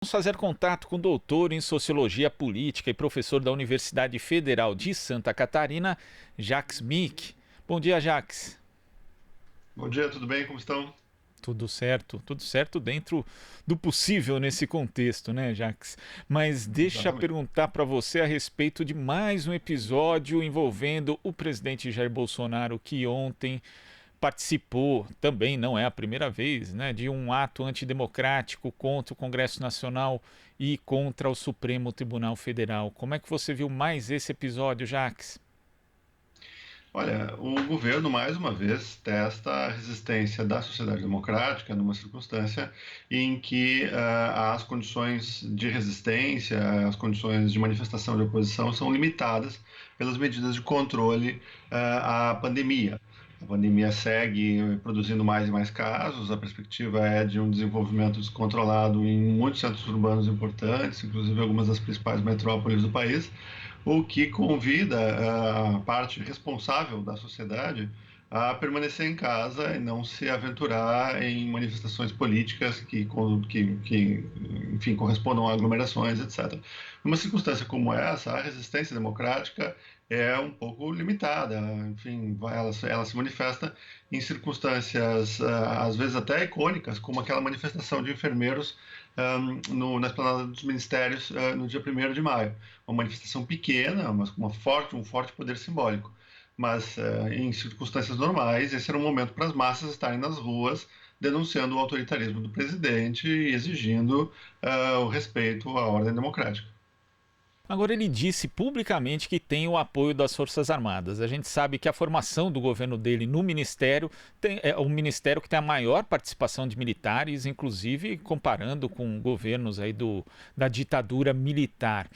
vamos fazer contato com o doutor em Sociologia Política e professor da Universidade Federal de Santa Catarina, Jacques Mick. Bom dia, Jacques. Bom dia, tudo bem? Como estão? Tudo certo dentro do possível nesse contexto, né, Jacques? Mas deixa eu Exatamente. perguntar para você a respeito de mais um episódio envolvendo o presidente Jair Bolsonaro, que ontem participou, também não é a primeira vez, né, de um ato antidemocrático contra o Congresso Nacional e contra o Supremo Tribunal Federal. Como é que você viu mais esse episódio, Jacques? Olha, o governo, mais uma vez, testa a resistência da sociedade democrática numa circunstância em que as condições de resistência, as condições de manifestação de oposição são limitadas pelas medidas de controle à pandemia. A pandemia segue produzindo mais e mais casos, a perspectiva é de um desenvolvimento descontrolado em muitos centros urbanos importantes, inclusive algumas das principais metrópoles do país, o que convida a parte responsável da sociedade a permanecer em casa e não se aventurar em manifestações políticas enfim, correspondam a aglomerações, etc. Numa circunstância como essa, a resistência democrática é um pouco limitada, enfim, ela se manifesta em circunstâncias, às vezes até icônicas, como aquela manifestação de enfermeiros na esplanada dos ministérios no dia 1º de maio. Uma manifestação pequena, mas com um forte poder simbólico. Mas em circunstâncias normais, esse era um momento para as massas estarem nas ruas denunciando o autoritarismo do presidente e exigindo o respeito à ordem democrática. Agora, ele disse publicamente que tem o apoio das Forças Armadas. A gente sabe que a formação do governo dele no ministério é o ministério que tem a maior participação de militares, inclusive comparando com governos aí da ditadura militar.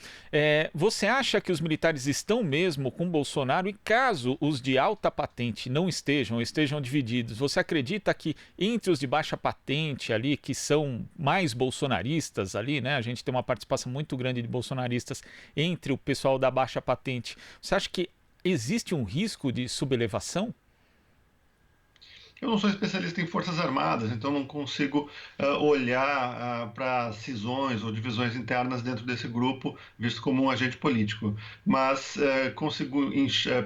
Você acha que os militares estão mesmo com Bolsonaro? E caso os de alta patente não estejam divididos, você acredita que entre os de baixa patente ali, que são mais bolsonaristas ali, né? A gente tem uma participação muito grande de bolsonaristas entre o pessoal da baixa patente. Você acha que existe um risco de subelevação? Eu não sou especialista em Forças Armadas, então não consigo olhar para cisões ou divisões internas dentro desse grupo, visto como um agente político. Mas consigo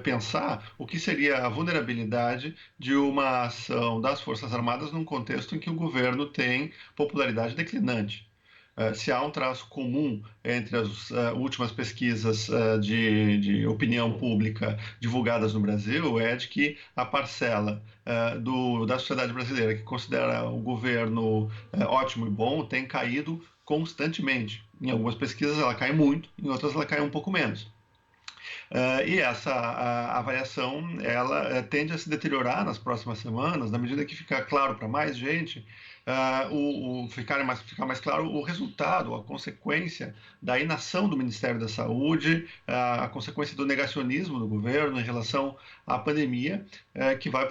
pensar o que seria a vulnerabilidade de uma ação das Forças Armadas num contexto em que o governo tem popularidade declinante. Se há um traço comum entre as últimas pesquisas de opinião pública divulgadas no Brasil, é de que a parcela da sociedade brasileira que considera o governo ótimo e bom tem caído constantemente. Em algumas pesquisas ela cai muito, em outras ela cai um pouco menos. E essa avaliação ela tende a se deteriorar nas próximas semanas, na medida que ficar claro para mais gente, ficar mais claro o resultado, a consequência da inação do Ministério da Saúde, a consequência do negacionismo do governo em relação à pandemia, que deve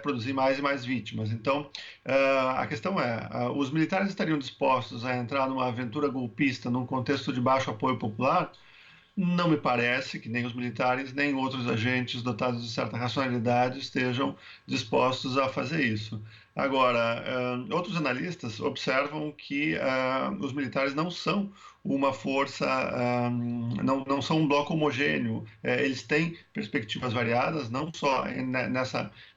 produzir mais e mais vítimas. Então, a questão é, os militares estariam dispostos a entrar numa aventura golpista num contexto de baixo apoio popular? Não me parece que nem os militares, nem outros agentes dotados de certa racionalidade estejam dispostos a fazer isso. Agora, outros analistas observam que os militares não são uma força, não são um bloco homogêneo. Eles têm perspectivas variadas, não só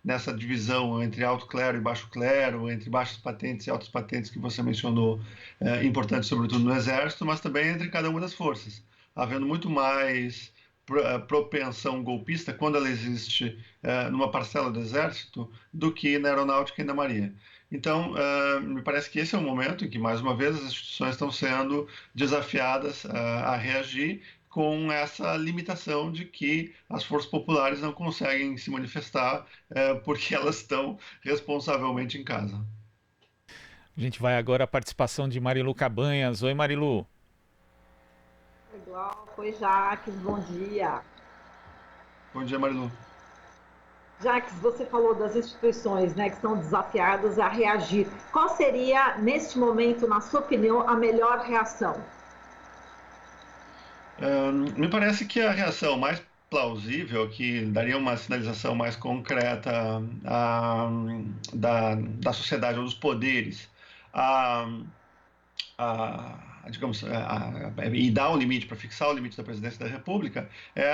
nessa divisão entre alto clero e baixo clero, entre baixas patentes e altas patentes que você mencionou, importante sobretudo no Exército, mas também entre cada uma das forças, havendo muito mais propensão golpista quando ela existe numa parcela do Exército do que na Aeronáutica e na Marinha. Então, me parece que esse é o momento em que, mais uma vez, as instituições estão sendo desafiadas a reagir com essa limitação de que as forças populares não conseguem se manifestar porque elas estão responsavelmente em casa. A gente vai agora à participação de Marilu Cabanhas. Oi, Marilu. Oi, Glauco. Oi, Jaques. Bom dia. Bom dia, Marilu. Jaques, você falou das instituições, né, que são desafiadas a reagir. Qual seria, neste momento, na sua opinião, a melhor reação? Me parece que a reação mais plausível, que daria uma sinalização mais concreta da sociedade ou dos poderes, a digamos, e dar um limite, para fixar o limite da presidência da República, é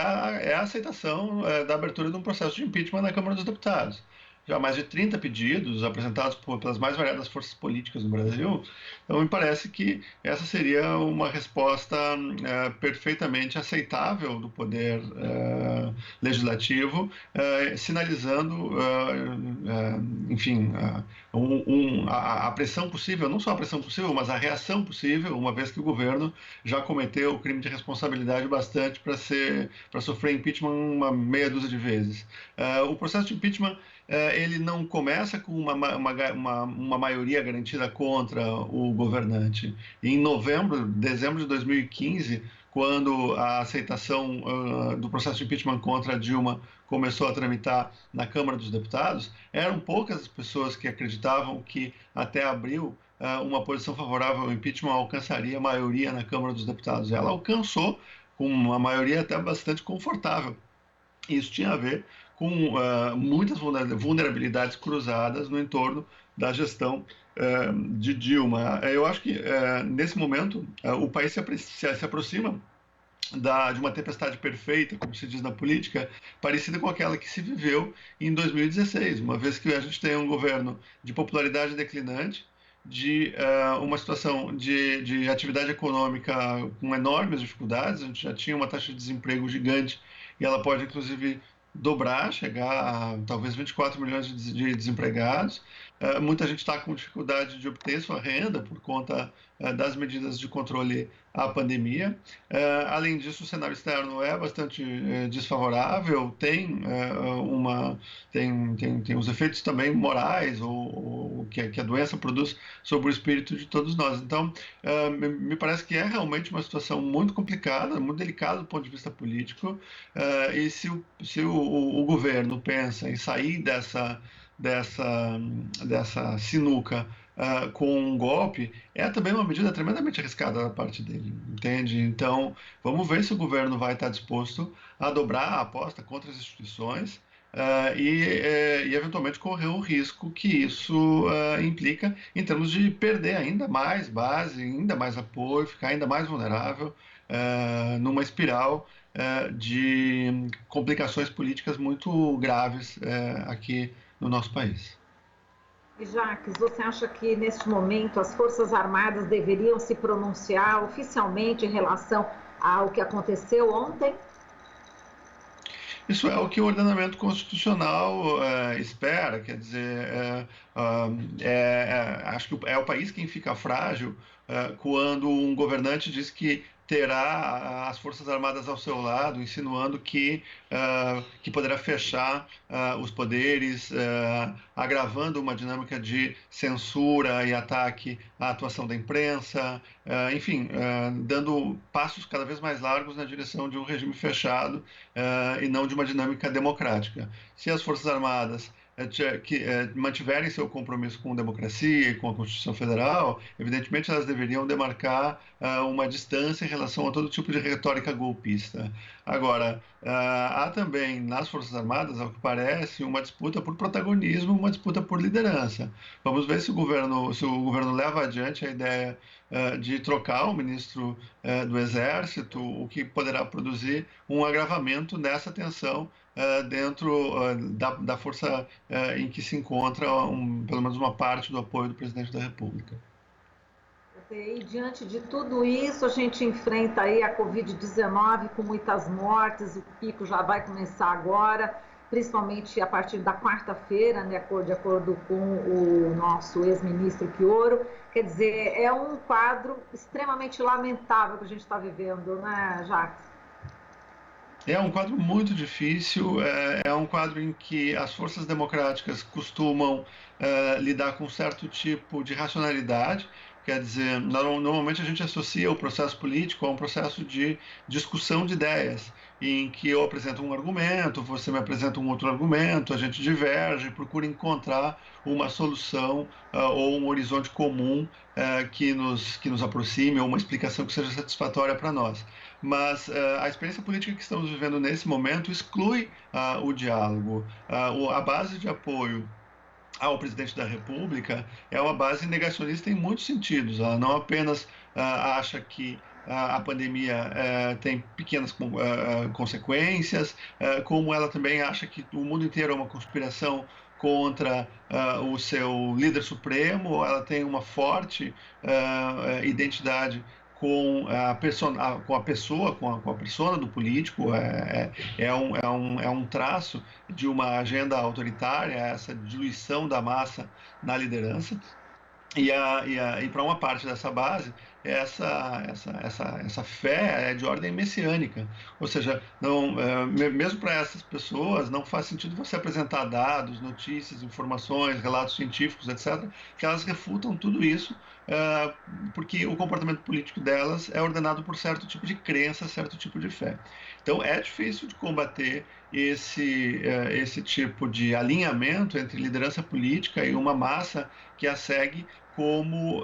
a aceitação da abertura de um processo de impeachment na Câmara dos Deputados. Já mais de 30 pedidos apresentados pelas mais variadas forças políticas no Brasil, então me parece que essa seria uma resposta perfeitamente aceitável do poder legislativo, sinalizando, enfim, a pressão possível, não só a pressão possível, mas a reação possível, uma vez que o governo já cometeu o crime de responsabilidade bastante para sofrer impeachment uma meia dúzia de vezes. O processo de impeachment ele não começa com uma maioria garantida contra o governante. Em dezembro de 2015, quando a aceitação do processo de impeachment contra Dilma começou a tramitar na Câmara dos Deputados, eram poucas as pessoas que acreditavam que até abril uma posição favorável ao impeachment alcançaria a maioria na Câmara dos Deputados. Ela alcançou com uma maioria até bastante confortável. Isso tinha a ver com muitas vulnerabilidades cruzadas no entorno da gestão de Dilma. Eu acho que, nesse momento, o país se aproxima de uma tempestade perfeita, como se diz na política, parecida com aquela que se viveu em 2016, uma vez que a gente tem um governo de popularidade declinante, de uma situação de atividade econômica com enormes dificuldades. A gente já tinha uma taxa de desemprego gigante e ela pode, inclusive, dobrar, chegar a talvez 24 milhões de desempregados. Muita gente está com dificuldade de obter sua renda por conta das medidas de controle à pandemia. Além disso, o cenário externo é bastante desfavorável, tem os efeitos também morais que a doença produz sobre o espírito de todos nós. Então, me parece que é realmente uma situação muito complicada, muito delicada do ponto de vista político, e se o governo pensa em sair dessa sinuca com um golpe, é também uma medida tremendamente arriscada da parte dele, entende? Então, vamos ver se o governo vai estar disposto a dobrar a aposta contra as instituições e eventualmente correr o risco que isso implica em termos de perder ainda mais base, ainda mais apoio, ficar ainda mais vulnerável numa espiral de complicações políticas muito graves aqui no nosso país. E Jacques, você acha que neste momento as Forças Armadas deveriam se pronunciar oficialmente em relação ao que aconteceu ontem? Isso é o que o ordenamento constitucional espera, quer dizer, acho que é o país quem fica frágil quando um governante diz que terá as Forças Armadas ao seu lado, insinuando que poderá fechar os poderes, agravando uma dinâmica de censura e ataque à atuação da imprensa, enfim, dando passos cada vez mais largos na direção de um regime fechado e não de uma dinâmica democrática. Se as Forças Armadas mantiverem seu compromisso com a democracia e com a Constituição Federal, evidentemente elas deveriam demarcar uma distância em relação a todo tipo de retórica golpista. Agora, há também nas Forças Armadas, ao que parece, uma disputa por protagonismo, uma disputa por liderança. Vamos ver se o governo leva adiante a ideia de trocar o ministro do Exército, o que poderá produzir um agravamento nessa tensão dentro da força em que se encontra pelo menos uma parte do apoio do presidente da República. E diante de tudo isso, a gente enfrenta aí a Covid-19 com muitas mortes, o pico já vai começar agora, principalmente a partir da quarta-feira, de acordo com o nosso ex-ministro Pioro. Quer dizer, é um quadro extremamente lamentável que a gente está vivendo, né, Jacques? É um quadro muito difícil, é um quadro em que as forças democráticas costumam lidar com um certo tipo de racionalidade. Quer dizer, normalmente a gente associa o processo político a um processo de discussão de ideias, em que eu apresento um argumento, você me apresenta um outro argumento, a gente diverge, procura encontrar uma solução ou um horizonte comum que nos aproxime, ou uma explicação que seja satisfatória para nós. Mas a experiência política que estamos vivendo nesse momento exclui o diálogo. A base de apoio ao presidente da República é uma base negacionista em muitos sentidos. Ela não apenas acha que a pandemia tem pequenas consequências, como ela também acha que o mundo inteiro é uma conspiração contra o seu líder supremo. Ela tem uma forte identidade com a pessoa, com a persona do político. É um traço de uma agenda autoritária, essa diluição da massa na liderança. E para uma parte dessa base, essa fé é de ordem messiânica. Ou seja, mesmo para essas pessoas, não faz sentido você apresentar dados, notícias, informações, relatos científicos, etc., que elas refutam tudo isso, porque o comportamento político delas é ordenado por certo tipo de crença, certo tipo de fé. Então, é difícil de combater esse tipo de alinhamento entre liderança política e uma massa que a segue como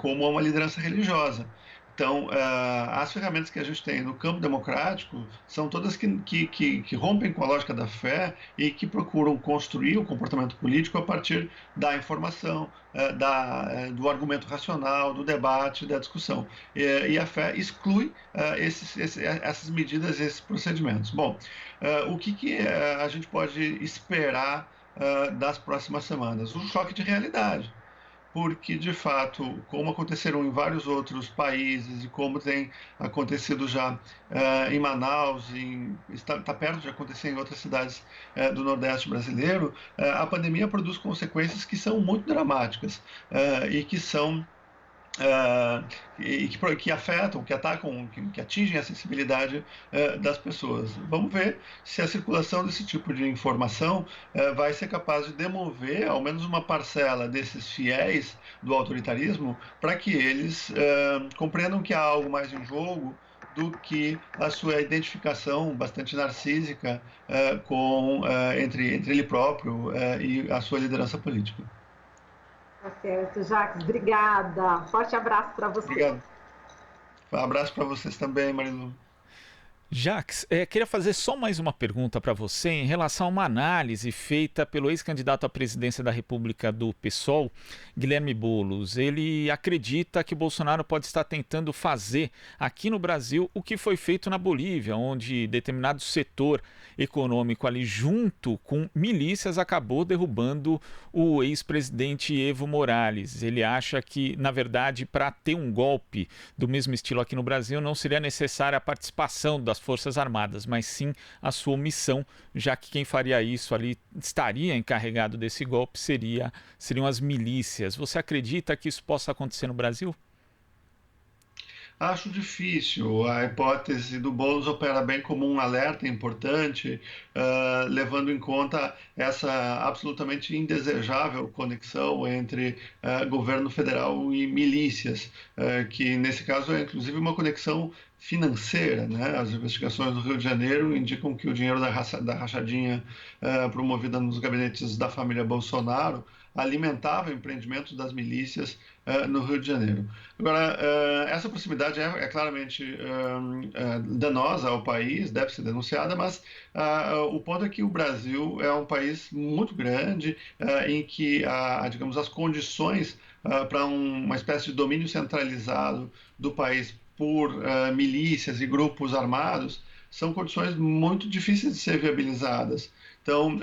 uma liderança religiosa. Então, as ferramentas que a gente tem no campo democrático são todas que rompem com a lógica da fé e que procuram construir o comportamento político a partir da informação, do argumento racional, do debate, da discussão. E a fé exclui essas medidas, esses procedimentos. Bom, o que a gente pode esperar das próximas semanas? Um choque de realidade. Porque, de fato, como aconteceram em vários outros países e como tem acontecido já em Manaus, está perto de acontecer em outras cidades do Nordeste brasileiro, a pandemia produz consequências que são muito dramáticas e que são que afetam, que atacam, que atingem a sensibilidade das pessoas. Vamos ver se a circulação desse tipo de informação vai ser capaz de demover ao menos uma parcela desses fiéis do autoritarismo para que eles compreendam que há algo mais em jogo do que a sua identificação bastante narcísica entre ele próprio e a sua liderança política. Tá certo, Jacques, obrigada. Forte abraço para você. Obrigado. Um abraço para vocês também, Marilu. Jacques, queria fazer só mais uma pergunta para você em relação a uma análise feita pelo ex-candidato à presidência da República do PSOL, Guilherme Boulos. Ele acredita que Bolsonaro pode estar tentando fazer aqui no Brasil o que foi feito na Bolívia, onde determinado setor econômico ali junto com milícias acabou derrubando o ex-presidente Evo Morales. Ele acha que, na verdade, para ter um golpe do mesmo estilo aqui no Brasil, não seria necessária a participação das Forças Armadas, mas sim a sua omissão, já que quem faria isso ali, estaria encarregado desse golpe, seriam as milícias. Você acredita que isso possa acontecer no Brasil? Acho difícil. A hipótese do Boulos opera bem como um alerta importante, levando em conta essa absolutamente indesejável conexão entre governo federal e milícias, que nesse caso é inclusive uma conexão financeira, né? As investigações do Rio de Janeiro indicam que o dinheiro da rachadinha promovida nos gabinetes da família Bolsonaro alimentava empreendimentos das milícias no Rio de Janeiro. Agora, essa proximidade é claramente danosa ao país, deve ser denunciada, mas o ponto é que o Brasil é um país muito grande, em que, digamos, as condições para uma espécie de domínio centralizado do país por milícias e grupos armados são condições muito difíceis de ser viabilizadas. Então,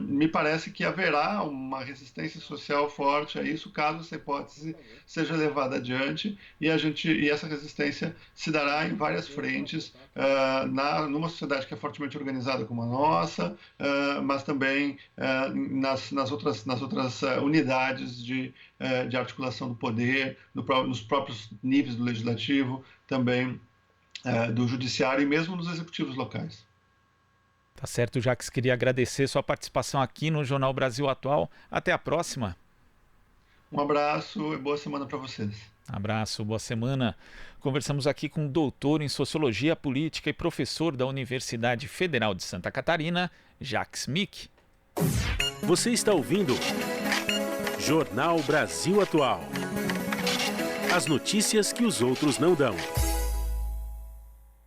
me parece que haverá uma resistência social forte a isso, caso essa hipótese seja levada adiante, e essa resistência se dará em várias frentes, numa sociedade que é fortemente organizada como a nossa, mas também nas outras unidades de articulação do poder, nos próprios níveis do legislativo, também do judiciário e mesmo nos executivos locais. Tá certo, Jacques. Queria agradecer sua participação aqui no Jornal Brasil Atual. Até a próxima. Um abraço e boa semana para vocês. Abraço, boa semana. Conversamos aqui com o doutor em Sociologia Política e professor da Universidade Federal de Santa Catarina, Jacques Mick. Você está ouvindo Jornal Brasil Atual. As notícias que os outros não dão.